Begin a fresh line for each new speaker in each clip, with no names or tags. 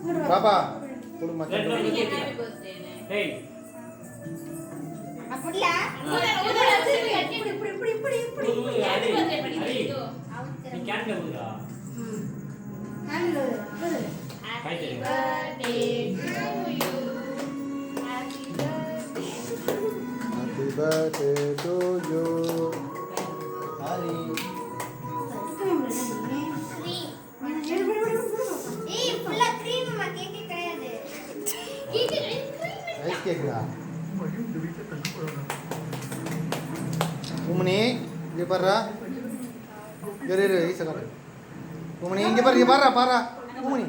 பாப்பா குடு மச்சான்
டேய்
அப்படியா இப்படி
நீ கேன்ல ஊதுடா
ஹலோ
கை தெரியும்
Happy birthday to you. Hari. Ice cake lah. Umni, ini parah. Gere ini sekarang. Umni, ini parah. Umni.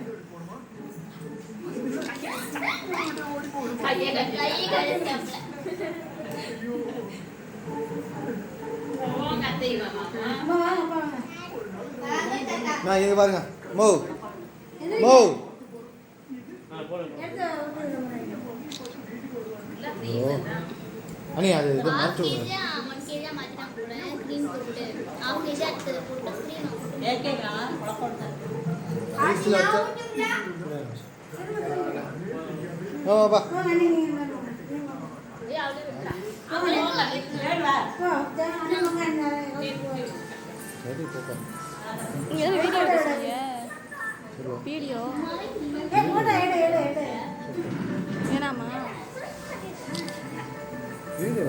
Nah, ini பாருங்க. Mau. அனி அது இது மாத்து. பாப்பா
வீடியோ ஏனாமா
வீடியோ